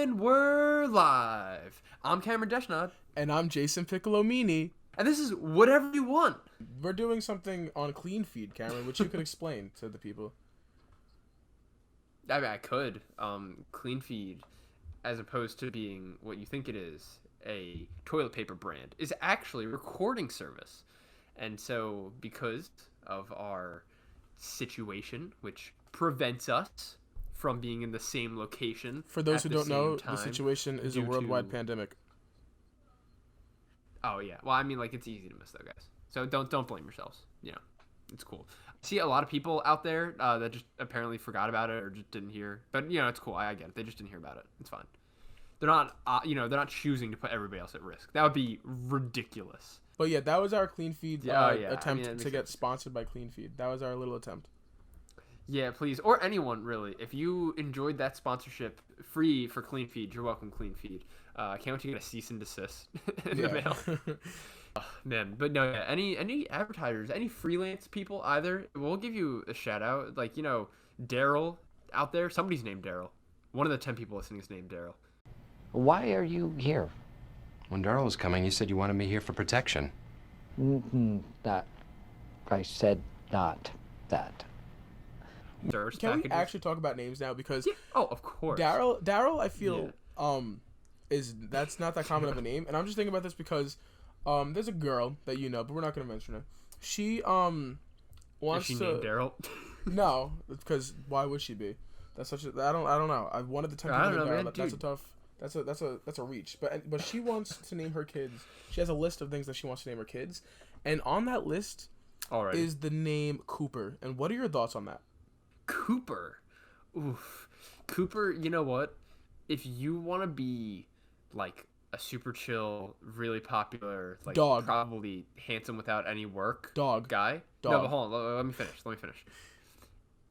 And we're live. I'm Cameron Deshnod. And I'm Jason Piccolomini. And this is Whatever You Want. We're doing something on Clean Feed, Cameron, which you could explain to the people. I mean, I could. Clean Feed, as opposed to being what you think it is, a toilet paper brand, is actually a recording service. And so, because of our situation, which prevents us from being in the same location. For those who don't know, the situation is a worldwide pandemic. Oh yeah, well I mean like it's easy to miss though, guys. So don't blame yourselves. You know, it's cool. I see a lot of people out there that just apparently forgot about it or just didn't hear. But you know, it's cool. I get it. They just didn't hear about it. It's fine. They're not they're not choosing to put everybody else at risk. That would be ridiculous. But yeah, that was our Clean Feed attempt to get sense. Sponsored by Clean Feed. That was our little attempt. Yeah, please. Or anyone, really. If you enjoyed that sponsorship, free for Clean Feed, you're welcome, Clean Feed. I can't wait to get a cease and desist in the mail. Oh, man, but no, yeah, any advertisers, any freelance people either, we'll give you a shout out. Like, you know, Daryl out there. Somebody's named Daryl. One of the 10 people listening is named Daryl. Why are you here? When Daryl was coming, you said you wanted me here for protection. I said not that. Can we actually talk about names now? Because oh, of course. Daryl, I feel that's not that common of a name, and I'm just thinking about this because there's a girl that you know, but we're not gonna mention her. She wants Is she to named Daryl? No, because why would she be? That's such a I don't know. I wanted to 10 people named Daryl. That's a tough. That's a reach. But she wants to name her kids. She has a list of things that she wants to name her kids, and on that list is the name Cooper. And what are your thoughts on that? Cooper. Oof. Cooper, you know what? If you want to be like a super chill, really popular, like dog, probably handsome without any work dog guy. Dog. No, but hold on. Let me finish.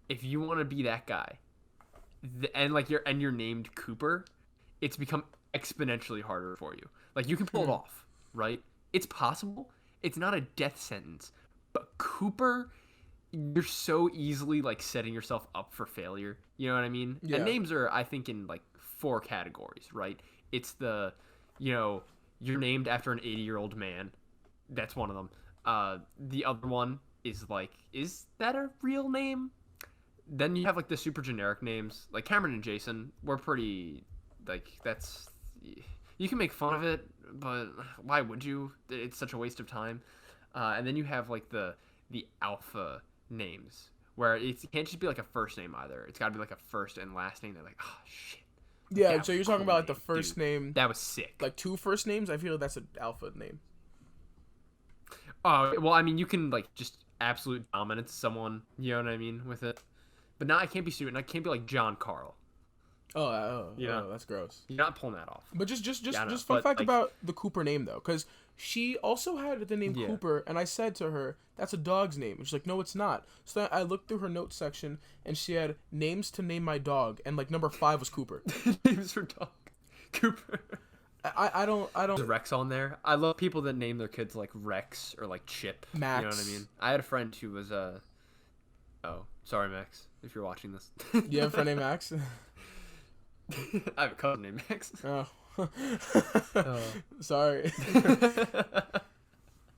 If you want to be that guy, and you're named Cooper, it's become exponentially harder for you. Like you can pull it off, right? It's possible. It's not a death sentence, but Cooper, you're so easily like setting yourself up for failure. You know what I mean? Yeah. And names are, I think, in like 4 categories, right? It's the, you're named after an 80-year-old man. That's one of them. The other one is like, is that a real name? Then you have like the super generic names, like Cameron and Jason. We're pretty, like, that's, you can make fun of it, but why would you? It's such a waste of time. And then you have like the alpha names, where it can't just be like a first name either. It's got to be like a first and last name. They're like, oh shit. Yeah, so you're talking about like the first name. That was sick. Like 2 first names. I feel like that's an alpha name. Oh well, I mean, you can like just absolute dominance someone. You know what I mean with it. But now I can't be stupid. I can't be like John Carl. Oh, that's gross. You're not pulling that off. But just fun fact about the Cooper name though, because she also had the name Cooper, and I said to her, "That's a dog's name." And she's like, "No, it's not." So then I looked through her notes section, and she had names to name my dog, and like number 5 was Cooper. Names for dog, Cooper. I don't. There's Rex on there. I love people that name their kids like Rex or like Chip. Max. You know what I mean? I had a friend who was oh, sorry Max, if you're watching this. You have a friend named Max? I have a cousin named Max. Oh. Sorry.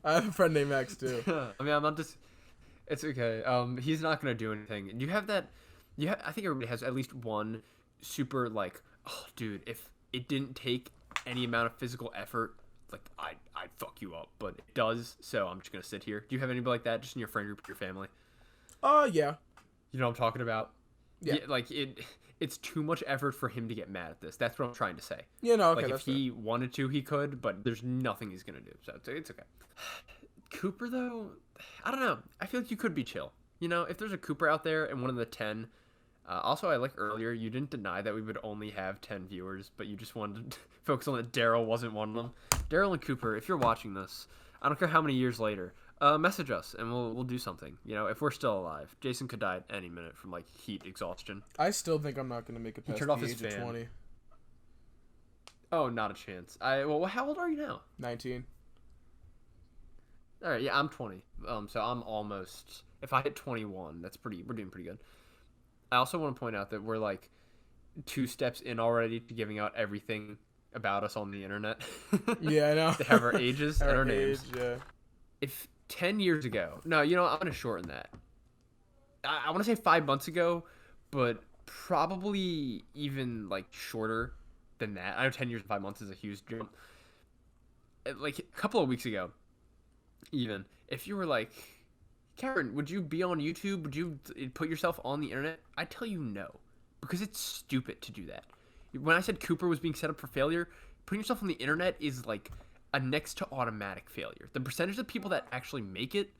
I have a friend named Max too. I mean, I'm not just. It's okay. He's not gonna do anything. And you have that. I think everybody has at least one super like, oh, dude, if it didn't take any amount of physical effort, like I'd fuck you up, but it does. So I'm just gonna sit here. Do you have anybody like that just in your friend group, your family? Yeah. You know what I'm talking about? Yeah. Like it's too much effort for him to get mad at this. That's what I'm trying to say. Yeah, no, okay. Like if he wanted to, he could, but there's nothing he's gonna do. So it's okay. Cooper though, I don't know. I feel like you could be chill. You know, if there's a Cooper out there and one of the 10. Also, I like earlier you didn't deny that we would only have 10 viewers, but you just wanted to focus on that Daryl wasn't one of them. Daryl and Cooper, if you're watching this, I don't care how many years later, message us and we'll do something. You know, if we're still alive. Jason could die at any minute from like heat exhaustion. I still think I'm not gonna make it past the age of 20. Oh, not a chance. Well, how old are you now? 19. All right, yeah, I'm 20. So I'm almost. If I hit 21, we're doing pretty good. I also want to point out that we're like, 2 steps in already to giving out everything about us on the internet. Yeah, I know. They have our ages and our names. Yeah. If 10 years ago, no, I'm going to shorten that. I want to say 5 months ago, but probably even like shorter than that. I know 10 years and 5 months is a huge jump. Like a couple of weeks ago, even, if you were like, Karen, would you be on YouTube? Would you put yourself on the internet? I'd tell you no, because it's stupid to do that. When I said Cooper was being set up for failure, putting yourself on the internet is like a next to automatic failure. The percentage of people that actually make it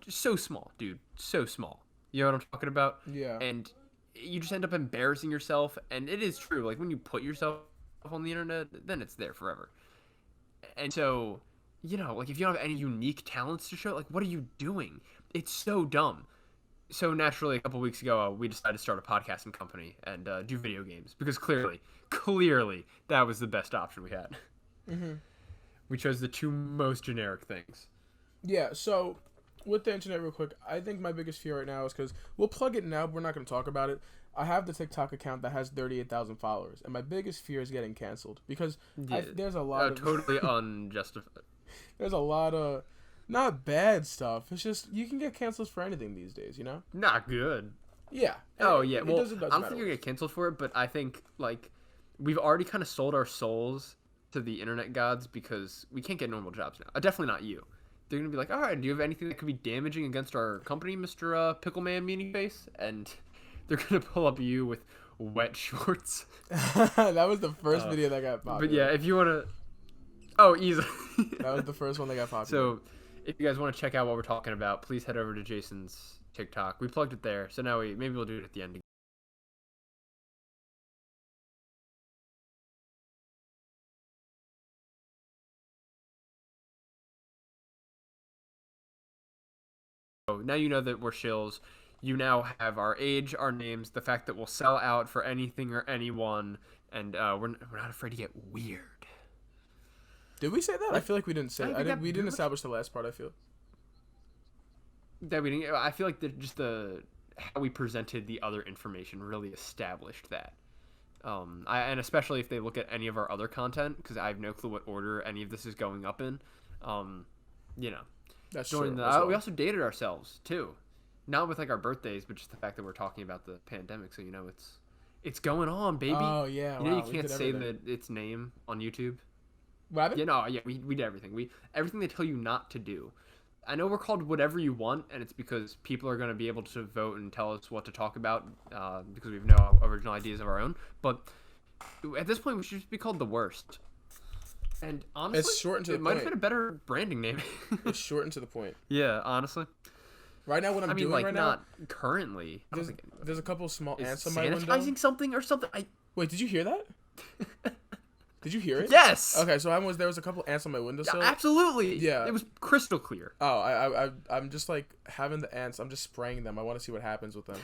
is so small, dude. So small. You know what I'm talking about? Yeah. And you just end up embarrassing yourself. And it is true. Like, when you put yourself on the internet, then it's there forever. And so, like, if you don't have any unique talents to show, like, what are you doing? It's so dumb. So naturally, a couple weeks ago, we decided to start a podcasting company and do video games. Because clearly, that was the best option we had. Mm-hmm. We chose the 2 most generic things. Yeah, so with the internet real quick, I think my biggest fear right now is because we'll plug it now, but we're not going to talk about it. I have the TikTok account that has 38,000 followers, and my biggest fear is getting canceled because there's a lot of totally unjustified. There's a lot of not bad stuff. It's just you can get canceled for anything these days, Not good. Yeah. Oh yeah. Well, doesn't I don't think you're gonna get canceled for it, but I think like we've already kind of sold our souls to the internet gods because we can't get normal jobs now. Definitely not you. They're gonna be like, all right, do you have anything that could be damaging against our company, Mr. Pickleman Meaning Face? And they're gonna pull up you with wet shorts. That was the first video that got popular. But yeah, if you wanna, oh, easily. That was the first one that got popular. So, if you guys want to check out what we're talking about, please head over to Jason's TikTok. We plugged it there, so now maybe we'll do it at the end. So now you know that we're shills. You now have our age, our names, the fact that we'll sell out for anything or anyone, and we're not afraid to get weird. Did we say that? I feel like we didn't say it. We didn't much. establish the last part, I feel. That we didn't. I feel like how we presented the other information really established that. And especially if they look at any of our other content, because I have no clue what order any of this is going up in. That's true. We also dated ourselves too, not with like our birthdays, but just the fact that we're talking about the pandemic. So it's going on, baby. Oh yeah. You can't say its name on YouTube. What happened? We did everything. Everything they tell you not to do. I know we're called whatever you want, and it's because people are going to be able to vote and tell us what to talk about because we have no original ideas of our own. But at this point, we should just be called the worst. And honestly, it's short and to the it might point. have been a better branding name. It's short and to the point. Yeah, honestly. Right now, what I'm doing right not now, currently. There's a couple of small ants on my window. Sanitizing something or something? Wait, did you hear that? Did you hear it? Yes. Okay, so there was a couple ants on my windowsill. Absolutely. Yeah. It was crystal clear. Oh, I'm just like having the ants. I'm just spraying them. I want to see what happens with them.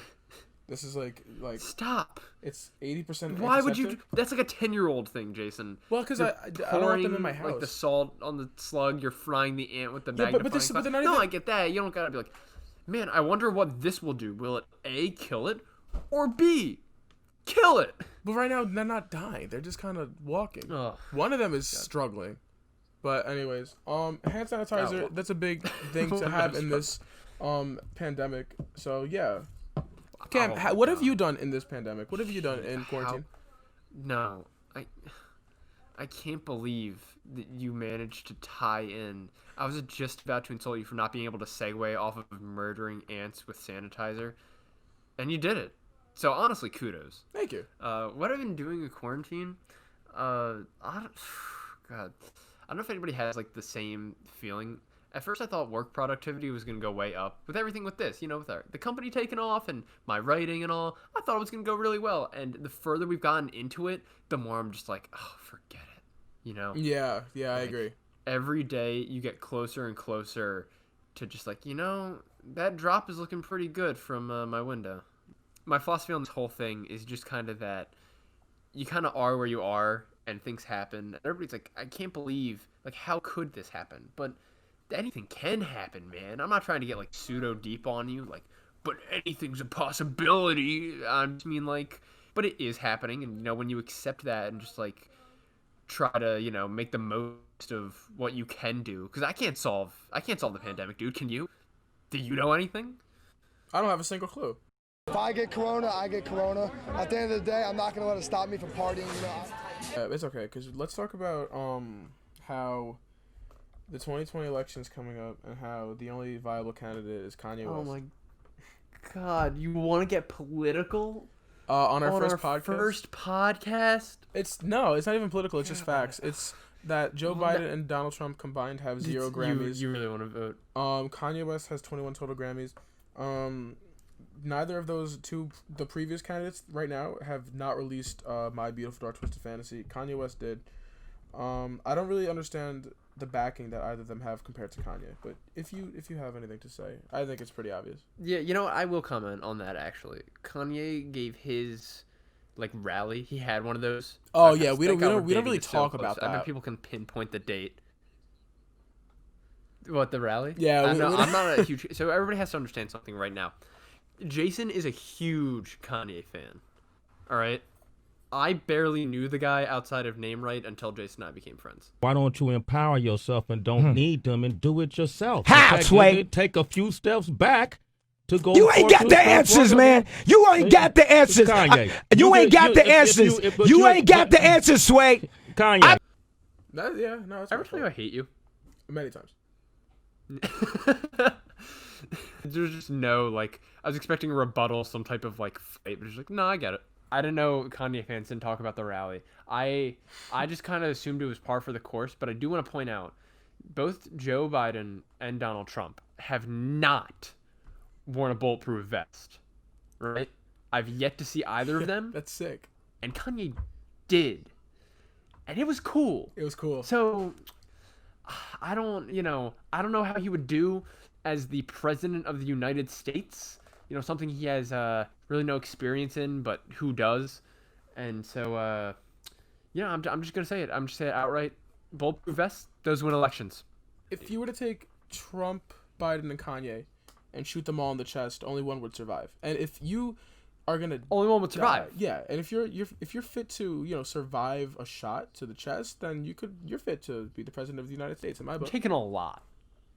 This is like stop. It's 80%. Why would you? That's like a 10-year-old thing, Jason. Well, because I don't want them in my house. Like the salt on the slug, you're frying the ant with the magnifying glass. But they're not no, even... I get that. You don't gotta be like, man, I wonder what this will do. Will it A, kill it, or B, kill it? But right now they're not dying. They're just kind of walking. Ugh. One of them is struggling. But anyways, hand sanitizer. That's a big thing to have in this pandemic. So yeah. Cam, what have you done in this pandemic? What have you done in quarantine? No, I can't believe that you managed to tie in. I was just about to insult you for not being able to segue off of murdering ants with sanitizer, and you did it. So honestly, kudos. Thank you. What I've been doing in quarantine, God, I don't know if anybody has like the same feeling. At first, I thought work productivity was going to go way up with everything with this, with the company taking off and my writing and all. I thought it was going to go really well. And the further we've gotten into it, the more I'm just like, oh, forget it, Yeah, I agree. Every day you get closer and closer to just like, that drop is looking pretty good from my window. My philosophy on this whole thing is just kind of that you kind of are where you are and things happen. Everybody's like, I can't believe, like, how could this happen? But anything can happen, man. I'm not trying to get like pseudo deep on you, like, but anything's a possibility. I just mean like but it is happening, and when you accept that and just like try to make the most of what you can do, because I can't solve the pandemic, dude. Can you? Do you know anything? I don't have a single clue. If I get corona, I get corona. At the end of the day, I'm not gonna let it stop me from partying. It's okay, because let's talk about how the 2020 election's coming up and how the only viable candidate is Kanye West. Oh my God, you want to get political? On our first podcast? It's not even political. It's just facts. It's that Joe Biden and Donald Trump combined have 0 Grammys. You really want to vote? Kanye West has 21 total Grammys. Neither of those two, the previous candidates right now, have not released My Beautiful Dark Twisted Fantasy. Kanye West did. I don't really understand the backing that either of them have compared to Kanye, but if you have anything to say, I think it's pretty obvious. Yeah, I will comment on that actually. Kanye gave his rally. He had one of those. Oh yeah, we don't really talk about that. I bet people can pinpoint the date. What, the rally? Yeah, I'm not a huge. So everybody has to understand something right now. Jason is a huge Kanye fan. All right. I barely knew the guy outside of name right until Jason and I became friends. Why don't you empower yourself and don't need them and do it yourself? How, Sway? Take a few steps back to go. You ain't got the answers, man. You ain't got the answers. Kanye. You ain't got the answers. You ain't got the answers, Sway. Kanye. I ever tell you I hate you? Many times. There's just no I was expecting a rebuttal, some type of fight, but it's no, I get it. I didn't know Kanye fans didn't talk about the rally. I just kind of assumed it was par for the course, but I do want to point out both Joe Biden and Donald Trump have not worn a bulletproof vest, right? I've yet to see either of them. That's sick. And Kanye did, and it was cool. It was cool. So I don't know how he would do as the president of the United States. Something he has really no experience in, but who does? And so, I'm just gonna say it. I'm just saying it outright. Bulletproof vests, those win elections. If you were to take Trump, Biden, and Kanye and shoot them all in the chest, only one would survive. And if you are gonna only one would survive. Yeah, and if you're fit to survive a shot to the chest, then you're fit to be the president of the United States. In my book, taking a lot.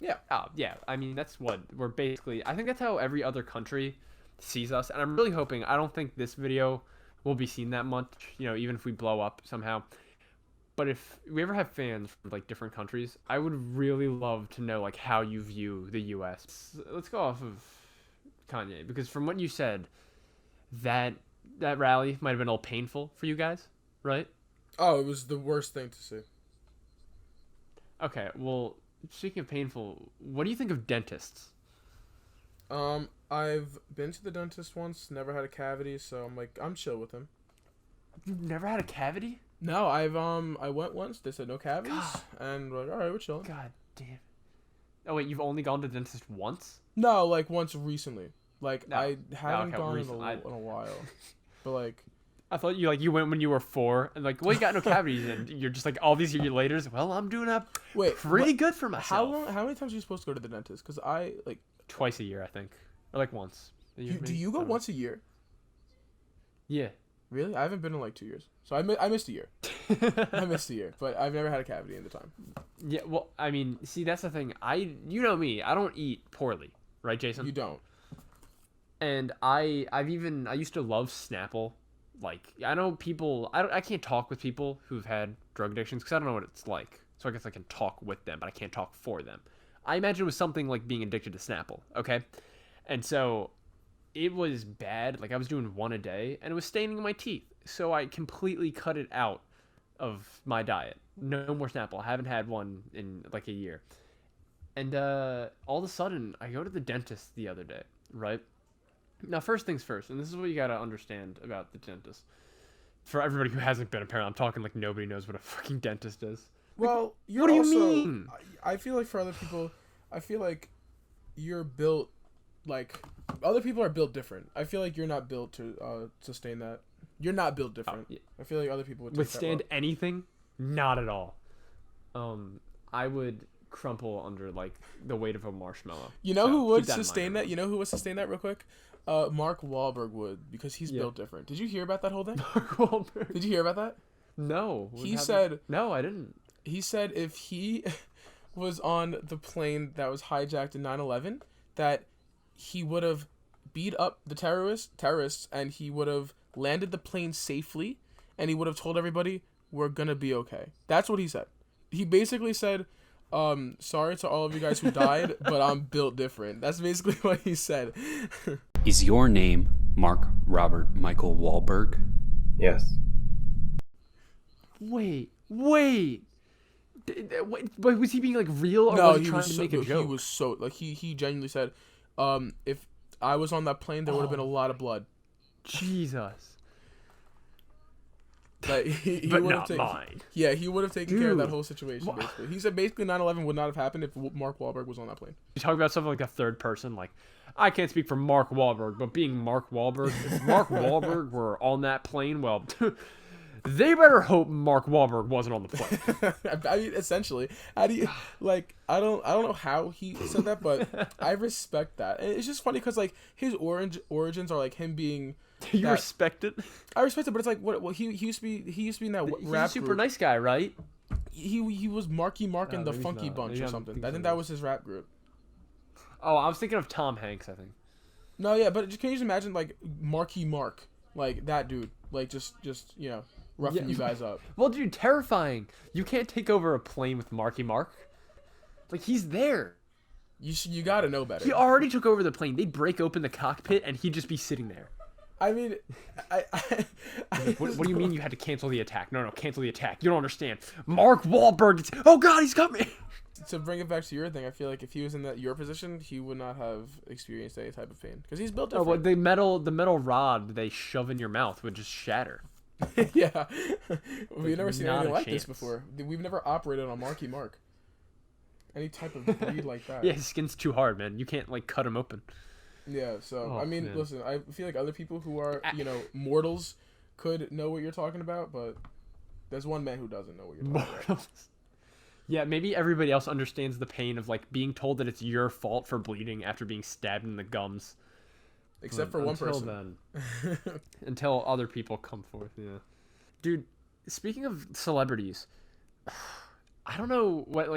Yeah. Oh, yeah. I mean, that's what we're basically. I think that's how every other country sees us, and I'm really hoping. I don't think this video will be seen that much. Even if we blow up somehow. But if we ever have fans from different countries, I would really love to know how you view the U.S. Let's go off of Kanye, because from what you said, that rally might have been a little painful for you guys, right? Oh, it was the worst thing to see. Okay, well. Speaking of painful, what do you think of dentists? I've been to the dentist once, never had a cavity, so I'm chill with him. You've never had a cavity? No, I went once, they said no cavities, and all right, we're chilling. God damn. Oh wait, you've only gone to the dentist once? No, once recently. No. I haven't gone in a while. But I thought you went when you were 4 and well, you got no cavities, and you're just all these years later. Well, I'm doing pretty good for myself. How many times are you supposed to go to the dentist? Because I twice a year, I think, or once. Do you go once a year? Yeah. Really? I haven't been in 2 years, so I missed a year. I missed a year, but I've never had a cavity in the time. Yeah. Well, I mean, see, that's the thing. You know me. I don't eat poorly, right, Jason? You don't. And I used to love Snapple. I know people. I can't talk with people who've had drug addictions because I don't know what it's like. So I guess I can talk with them, but I can't talk for them. I imagine it was something like being addicted to Snapple. Okay, and so it was bad. I was doing one a day, and it was staining my teeth. So I completely cut it out of my diet. No more Snapple. I haven't had one in a year. And all of a sudden, I go to the dentist the other day. Right. Now, first things first, and this is what you gotta understand about the dentist. For everybody who hasn't been, apparently, I'm talking nobody knows what a fucking dentist is. Well, what do you mean? I feel for other people, I feel you're built other people are built different. I feel you're not built to sustain that. You're not built different. Oh, yeah. I feel other people would withstand anything. Not at all. I would crumple under the weight of a marshmallow. You know who would sustain that? You know who would sustain that real quick? Mark Wahlberg would, because he's built different. Did you hear about that whole thing? Mark Wahlberg. Did you hear about that? No. He said... No, I didn't. He said if he was on the plane that was hijacked in 9/11, that he would have beat up the terrorists, and he would have landed the plane safely, and he would have told everybody, we're gonna be okay. That's what he said. He basically said, sorry to all of you guys who died, but I'm built different. That's basically what he said. Is your name Mark Robert Michael Wahlberg? Yes. Wait. But was he being like real, or No, was he he trying was to so, make a joke? he was so like he genuinely said, if I was on that plane, there would have been a lot of blood. Jesus. Like, he But would not have mine. Yeah, he would have taken care of that Dude. whole situation. Basically, he said basically 9/11 would not have happened if Mark Wahlberg was on that plane. You talk about something like a third person, like, I can't speak for Mark Wahlberg, but being Mark Wahlberg, if Mark Wahlberg were on that plane, well, they better hope Mark Wahlberg wasn't on the plane. I mean, essentially, how do you like? I don't know how he said that, but I respect that, and it's just funny because like his origins are like him being. You respect it? I respect it, but it's like what he used to be. He used to be in that He's rap a super group. nice guy, right? He was Marky Mark and the maybe he's Funky not. Bunch Maybe or I'm something. thinking I think of that was his rap group. Oh, I was thinking of Tom Hanks, I think. No, yeah, but can you just imagine like Marky Mark, like that dude, like just you know, roughing you guys up. Well, dude, terrifying. You can't take over a plane with Marky Mark. Like, he's there. You got to know better. He already took over the plane. They'd break open the cockpit, and he'd just be sitting there. I mean, What do you mean you had to cancel the attack? No, cancel the attack. You don't understand. Mark Wahlberg. Oh God, he's coming. To bring it back to your thing, I feel like if he was in your position, he would not have experienced any type of pain because he's built different. Oh, well, the metal rod they shove in your mouth would just shatter. Yeah, we've never seen not anything a like this chance. before. We've never operated on Marky Mark. Any type of breed like that. Yeah, his skin's too hard, man. You can't like cut him open. Yeah, so Oh, I mean, man. listen, I feel like other people who are, mortals could know what you're talking about, but there's one man who doesn't know what you're talking about. Yeah, maybe everybody else understands the pain of like being told that it's your fault for bleeding after being stabbed in the gums. Except for one person. Until other people come forth, yeah. Dude, speaking of celebrities, I don't know what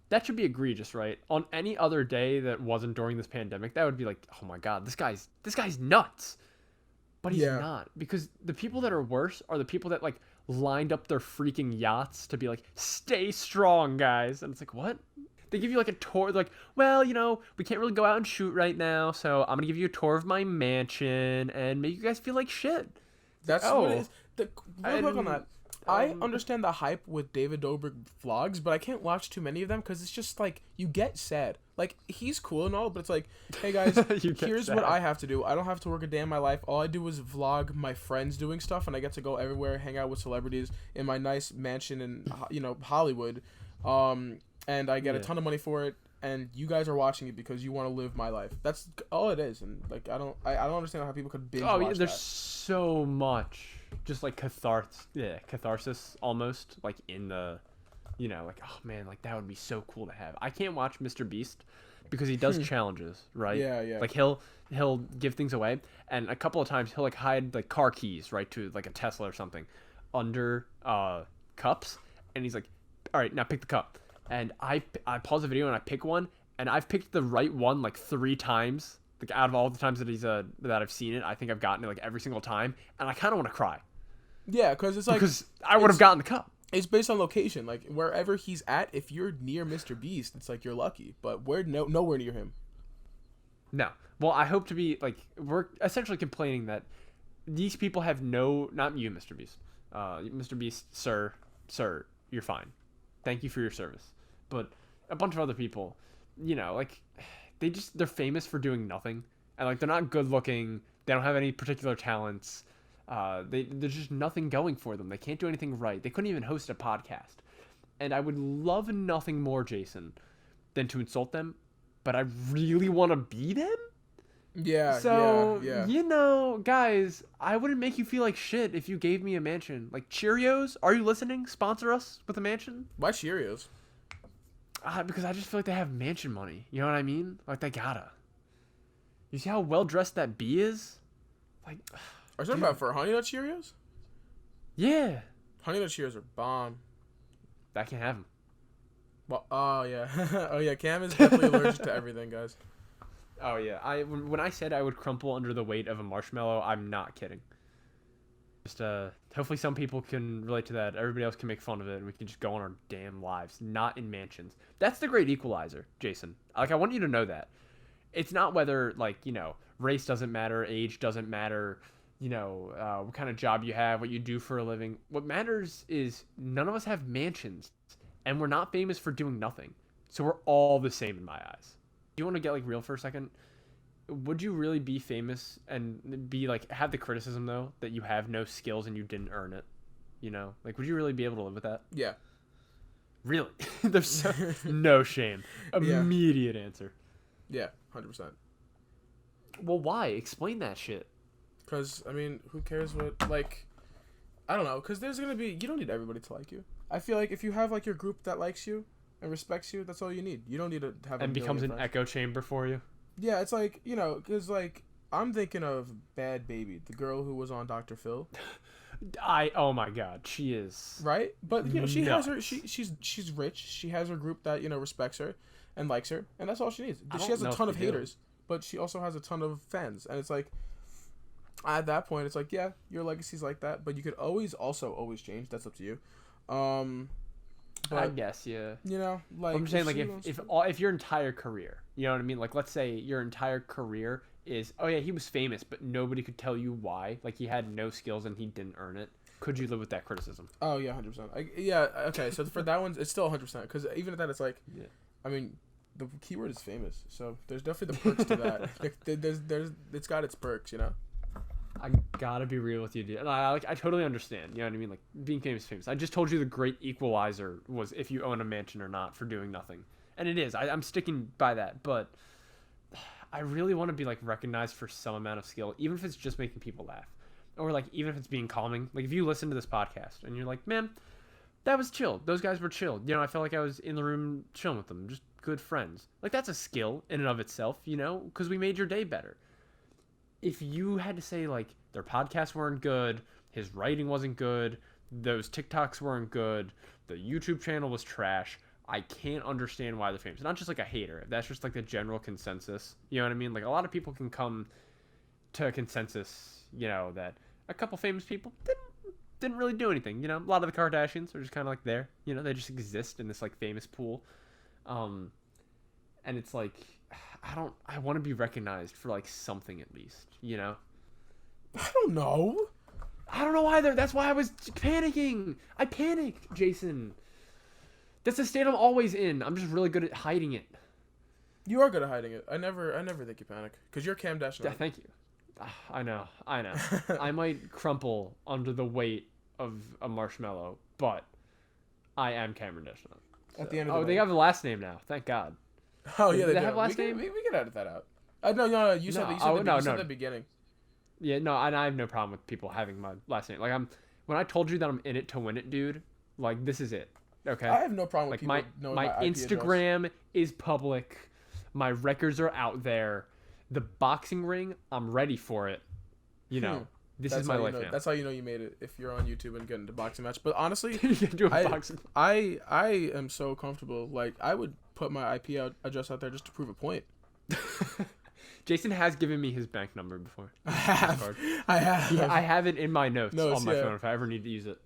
that should be egregious, right? On any other day that wasn't during this pandemic, that would be like, oh my God, this guy's nuts. But he's not, because the people that are worse are the people that like lined up their freaking yachts to be like, stay strong, guys. And it's like, what? They give you like a tour, like, well, we can't really go out and shoot right now, so I'm gonna give you a tour of my mansion and make you guys feel like shit. That's what it is. Real quick on that. I understand the hype with David Dobrik vlogs, but I can't watch too many of them because it's just like you get sad. Like, he's cool and all, but it's like, hey guys, here's what I have to do. I don't have to work a day in my life. All I do is vlog my friends doing stuff, and I get to go everywhere, hang out with celebrities in my nice mansion in Hollywood, and I get a ton of money for it. And you guys are watching it because you want to live my life. That's all it is. And like, I don't understand how people could binge watch there's that. so much just like catharsis almost, like in the, like, oh man, like that would be so cool to have. I can't watch Mr. Beast because he does challenges, right? Yeah. Like he'll give things away, and a couple of times he'll like hide like car keys, right, to like a Tesla or something under cups, and he's like, all right, now pick the cup. And I pause the video and I pick one, and I've picked the right one like 3 times. Like out of all the times that that I've seen it, I think I've gotten it like every single time, and I kind of want to cry. Yeah, because it's like because I would have gotten the cup. It's based on location. Like wherever he's at, if you're near Mr. Beast, it's like you're lucky. But we're nowhere near him. No. Well, I hope to be like, we're essentially complaining that these people have not you, Mr. Beast. Mr. Beast, sir, you're fine. Thank you for your service. But a bunch of other people, like they're famous for doing nothing, and like they're not good looking. They don't have any particular talents. There's just nothing going for them. They can't do anything right. They couldn't even host a podcast. And I would love nothing more, Jason, than to insult them. But I really want to be them. Yeah. So, yeah. Guys, I wouldn't make you feel like shit if you gave me a mansion. Like, Cheerios, are you listening? Sponsor us with a mansion? Why Cheerios? Because I just feel like they have mansion money. You know what I mean? Like, they gotta. You see how well dressed that bee is? Like, are you talking about for Honey Nut Cheerios? Yeah. Honey Nut Cheerios are bomb. I can have them. Well, oh yeah, oh yeah. Cam is definitely allergic to everything, guys. Oh yeah. When I said I would crumple under the weight of a marshmallow, I'm not kidding. Just hopefully some people can relate to that. Everybody else can make fun of it, and we can just go on our damn lives, not in mansions. That's the great equalizer, Jason. Like, I want you to know that. It's not whether, like, you know, race doesn't matter, age doesn't matter, you know, what kind of job you have, what you do for a living. What matters is none of us have mansions, and we're not famous for doing nothing. So we're all the same in my eyes. Do you want to get, like, real for a second? Would you really be famous and be, like, have the criticism, though, that you have no skills and you didn't earn it? You know? Like, would you really be able to live with that? Yeah. Really? There's no shame. Immediate answer. Yeah, 100%. Well, why? Explain that shit. Because, I mean, who cares what, like, I don't know, because there's going to be, you don't need everybody to like you. I feel like if you have, like, your group that likes you and respects you, that's all you need. You don't need to have and becomes an echo chamber for you. Yeah, it's like, you know, because, like, I'm thinking of Bad Baby, the girl who was on Dr. Phil. Oh my God, she is. Right? But, you know, she nuts. has her, she's rich. She has her group that, you know, respects her and likes her. And that's all she needs. She has a ton of haters, but she also has a ton of fans. And it's like, at that point, it's like, yeah, your legacy's like that, but you could always change. That's up to you. But, I guess, yeah. You know, like, I'm saying, like, if your entire career, you know what I mean? Like, let's say your entire career is, oh yeah, he was famous, but nobody could tell you why. Like, he had no skills and he didn't earn it. Could you live with that criticism? Oh yeah, 100%. Yeah, okay. So for that one, it's still 100%. Because even at that, it's like, yeah. I mean, the keyword is famous, so there's definitely the perks to that. Like, it's got its perks, you know. I gotta be real with you, dude. And I totally understand. You know what I mean? Like, being famous. I just told you the great equalizer was if you own a mansion or not for doing nothing. And it is. I'm sticking by that. But I really want to be, like, recognized for some amount of skill, even if it's just making people laugh. Or, like, even if it's being calming. Like, if you listen to this podcast and you're like, man, that was chill. Those guys were chill. You know, I felt like I was in the room chilling with them. Just good friends. Like, that's a skill in and of itself, you know? Because we made your day better. If you had to say, like, their podcasts weren't good, his writing wasn't good, those TikToks weren't good, the YouTube channel was trash, I can't understand why they're famous. Not just, like, a hater. That's just, like, the general consensus. You know what I mean? Like, a lot of people can come to a consensus, you know, that a couple famous people didn't really do anything. You know, a lot of the Kardashians are just kind of, like, there. You know, they just exist in this, like, famous pool. And it's, like, I want to be recognized for, like, something at least, you know? I don't know either. That's why I was panicking. I panicked, Jason. That's the state I'm always in. I'm just really good at hiding it. You are good at hiding it. I never think you panic. Because you're Cam Dash. Yeah, thank you. I know. I might crumple under the weight of a marshmallow, but I am Cameron Dash. At the end of the day. They have a last name now. Thank God. Oh, yeah, they have last name? We can edit that out. No, you said the beginning. Yeah, no, and I have no problem with people having my last name. Like, when I told you that I'm in it to win it, dude, like, this is it. Okay? I have no problem with like, people knowing my Instagram is public. My records are out there. The boxing ring, I'm ready for it. You know, this is my life now. That's how you know you made it, if you're on YouTube and get into a boxing match. But honestly, I am so comfortable. Like, I would put my IP address out there just to prove a point. Jason has given me his bank number before. I have. I have it in my notes on my phone if I ever need to use it.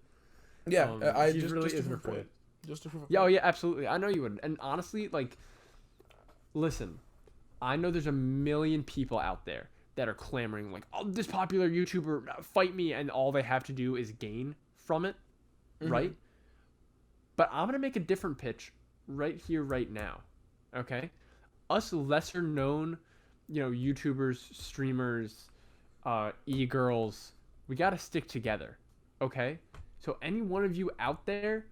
Yeah, I just really is to prove a point. Just to prove a point. Yeah, oh yeah, absolutely. I know you would. And honestly, like, listen, I know there's a million people out there that are clamoring, like, oh, this popular YouTuber, fight me, and all they have to do is gain from it, right? But I'm going to make a different pitch right here, right now, okay? Us lesser known, you know, YouTubers, streamers, e-girls, we got to stick together, okay? So any one of you out there,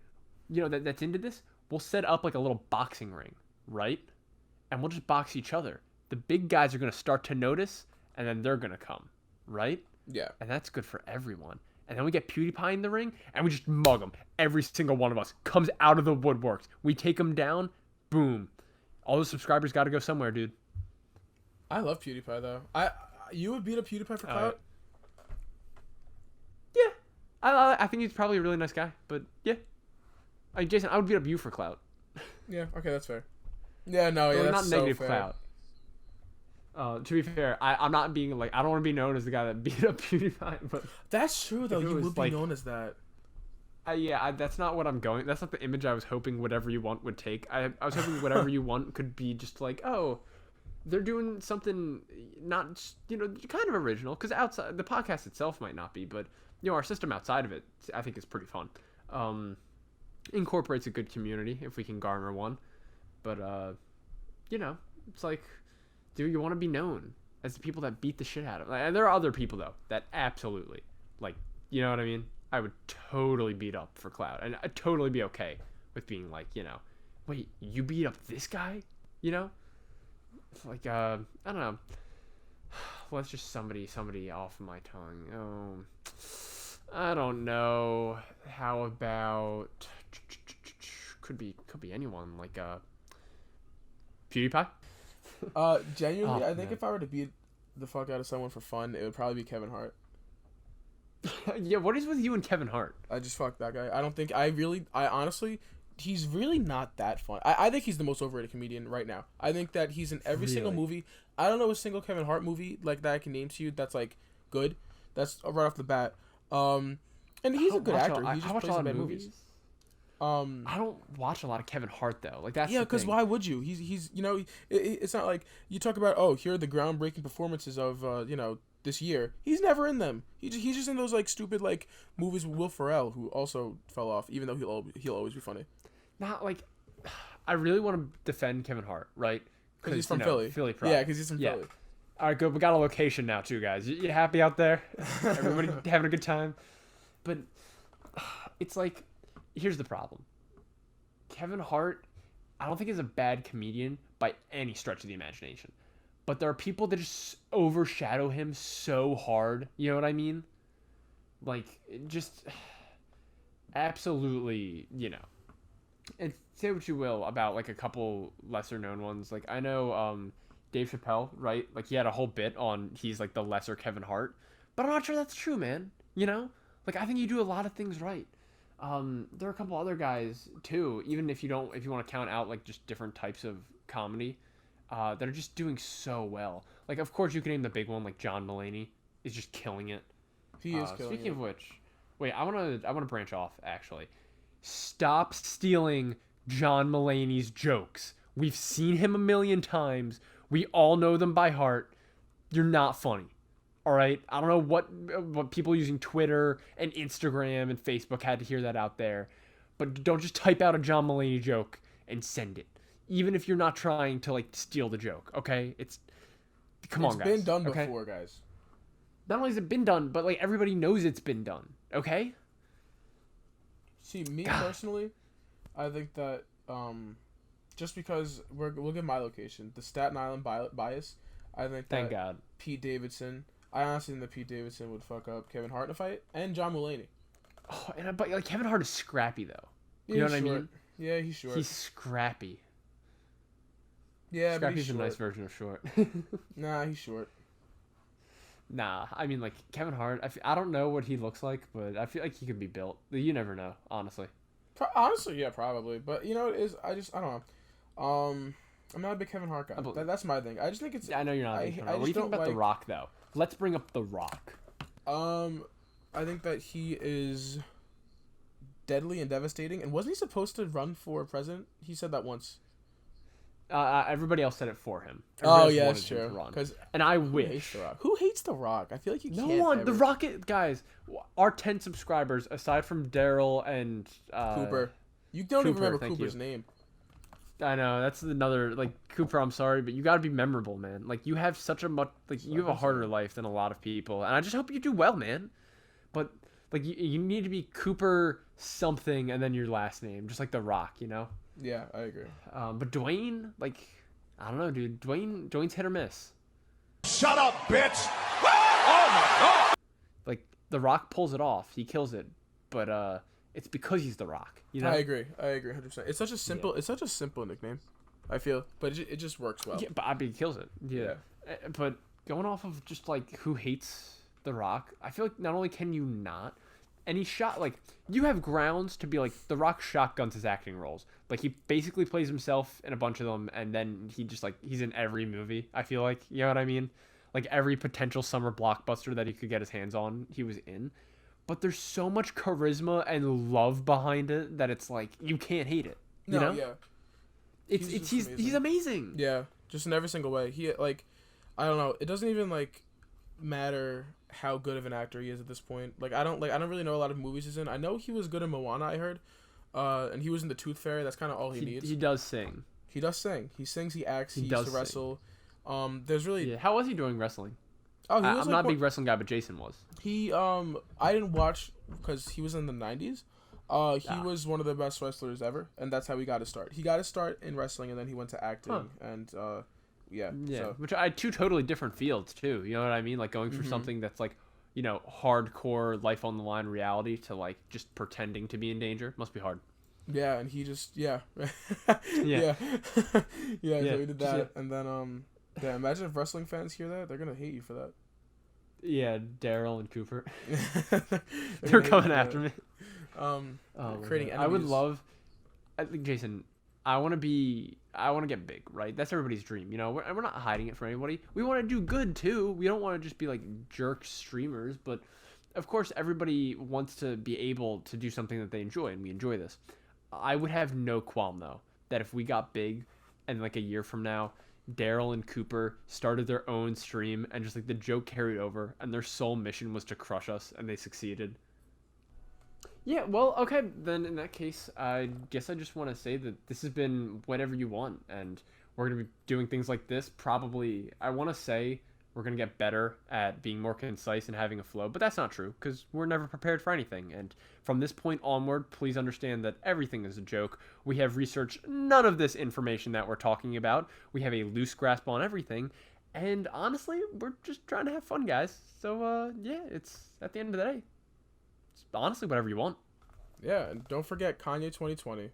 you know, that's into this, we'll set up, like, a little boxing ring, right? And we'll just box each other. The big guys are going to start to notice, and then they're going to come, right? Yeah. And that's good for everyone. And then we get PewDiePie in the ring, and we just mug him. Every single one of us comes out of the woodworks. We take him down, boom. All the subscribers got to go somewhere, dude. I love PewDiePie though. You would beat up PewDiePie for clout? Yeah, I think he's probably a really nice guy. But yeah, Jason, I would beat up you for clout. Yeah. Okay, that's fair. Yeah. No. Yeah. That's not so negative fair. clout. To be fair, I'm not being like I don't want to be known as the guy that beat up PewDiePie, but That's true though. You would be like, known as that. That's not what I'm going. That's not the image I was hoping Whatever You Want would take. I was hoping Whatever You Want could be just like, oh, they're doing something not kind of original, because outside the podcast itself might not be, but our system outside of it I think is pretty fun. Incorporates a good community if we can garner one, but it's like, do you want to be known as the people that beat the shit out of it? And there are other people though that absolutely, like, you know what I mean? I would totally beat up for clout, and I'd totally be okay with being like, wait, you beat up this guy? Like, I don't know. Well, it's just somebody off my tongue. Oh, I don't know. How about could be anyone, like PewDiePie? Genuinely, Oh, I think man. if I were to beat the fuck out of someone for fun, it would probably be Kevin Hart. Yeah, what is with you and Kevin Hart? I just fucked that guy. I honestly, he's really not that fun. I think he's the most overrated comedian right now. I think that he's in every single Really? movie. I don't know a single Kevin Hart movie like that I can name to you that's like good. That's right off the bat. And he's a good actor. He just plays in bad movies. I don't watch a lot of Kevin Hart though. Like that's Yeah, the because thing. why would you? He's it's not like you talk about, oh, here are the groundbreaking performances of this year. He's never in them. He's just in those like stupid like movies with Will Ferrell, who also fell off, even though he'll always be funny. Not like I really want to defend Kevin Hart, right? Because he's from Philly. Philly pride. Yeah, because he's from Philly. All right, good. We got a location now too, guys. You happy out there? Everybody having a good time? But it's like, here's the problem. Kevin Hart, I don't think is a bad comedian by any stretch of the imagination. But there are people that just overshadow him so hard. You know what I mean? Like, just absolutely, And say what you will about like a couple lesser known ones. Like I know Dave Chappelle, right? Like he had a whole bit on he's like the lesser Kevin Hart. But I'm not sure that's true, man. Like I think you do a lot of things right. There are a couple other guys too, even if you want to count out like just different types of comedy, that are just doing so well. Like of course you can name the big one, like John Mulaney is just killing it. He is killing Speaking it. of which, wait, I wanna branch off actually. Stop stealing John Mulaney's jokes. We've seen him a million times. We all know them by heart. You're not funny. All right? I don't know what people using Twitter and Instagram and Facebook had to hear that out there. But don't just type out a John Mulaney joke and send it. Even if you're not trying to like steal the joke, okay? Come on, guys. It's been done okay? before, guys. Not only has it been done, but like everybody knows it's been done, okay? See, me personally, I think that just because we'll get my location, the Staten Island bias, I think Thank that God. Pete Davidson, I honestly think that Pete Davidson would fuck up Kevin Hart in a fight, and John Mulaney. Oh, but like Kevin Hart is scrappy though. Yeah, You know he's what I short. mean? Yeah, he's short. He's scrappy. Yeah, but he's Scrappy's a short. nice version of short. Nah, he's short. Nah, I mean like Kevin Hart. I don't know what he looks like, but I feel like he could be built. You never know, honestly. Honestly, yeah, probably. But you know, it is. I don't know. I'm not a big Kevin Hart guy. That's my thing. I just think it's. I know you're not. What do you think don't about The Rock though? Let's bring up The Rock. I think that he is deadly and devastating. And wasn't he supposed to run for president? He said that once. Everybody else said it for him. Oh Everybody yeah, else that's wanted him true. to run. Because And I who hates wish. The Rock? Who hates The Rock? I feel like you No can't. one. Ever. The Rocket guys. Our 10 subscribers, aside from Daryl and Cooper. You don't even Cooper, remember thank Cooper's you. name. I know that's another like Cooper. I'm sorry, but you got to be memorable, man. Like you have such a much like you have a harder life than a lot of people, and I just hope you do well, man. But like you need to be Cooper something and then your last name, just like The Rock, you know. Yeah, I agree. But Dwayne, like I don't know, dude. Dwayne's hit or miss. Shut up, bitch! Oh my God! Like The Rock pulls it off, he kills it, but it's because he's The Rock. You know. I agree 100%. It's such a simple nickname, I feel, but it just works well. Yeah, but I mean, he kills it. Yeah. But going off of just like who hates The Rock, I feel like not only can you not, and he shot like you have grounds to be like The Rock shotguns his acting roles. Like he basically plays himself in a bunch of them, and then he just like he's in every movie. I feel like you know what I mean. Like every potential summer blockbuster that he could get his hands on, he was in. But there's so much charisma and love behind it that it's like you can't hate it. You know? Yeah. He's amazing. Yeah, just in every single way. He like, I don't know. It doesn't even like matter how good of an actor he is at this point. Like I don't really know a lot of movies he's in. I know he was good in Moana, I heard, and he was in The Tooth Fairy. That's kind of all he needs. He does sing. He does sing. He sings. He acts. He used does to wrestle. There's really How was he doing wrestling? Oh, he was I'm like not a big wrestling guy, but Jason was. He I didn't watch because he was in the 90s. He was one of the best wrestlers ever, and that's how he got his start. He got his start in wrestling, and then he went to acting, and yeah. So. Which I two totally different fields too. You know what I mean? Like going from something that's like, you know, hardcore life on the line reality to like just pretending to be in danger must be hard. Yeah, and he just yeah. So he did that, and then yeah. Imagine if wrestling fans hear that, they're gonna hate you for that. Yeah, Daryl and Cooper. They're coming after me. Creating enemies. I would love, I think, Jason, I want to get big, right? That's everybody's dream, you know. We're not hiding it from anybody. We want to do good too. We don't want to just be like jerk streamers, but of course everybody wants to be able to do something that they enjoy, and we enjoy this. I would have no qualm though that if we got big, and like a year from now, Daryl and Cooper started their own stream, and just like the joke carried over, and their sole mission was to crush us, and they succeeded. Yeah, well, okay, then in that case, I guess I just want to say that this has been whatever you want, and we're going to be doing things like this probably. I want to say we're going to get better at being more concise and having a flow, but that's not true, because we're never prepared for anything, and from this point onward, please understand that everything is a joke. We have researched none of this information that we're talking about. We have a loose grasp on everything, and honestly, we're just trying to have fun, guys. So, yeah, it's at the end of the day. It's honestly whatever you want. Yeah, and don't forget Kanye 2020.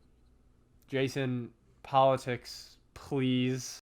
Jason, politics, please.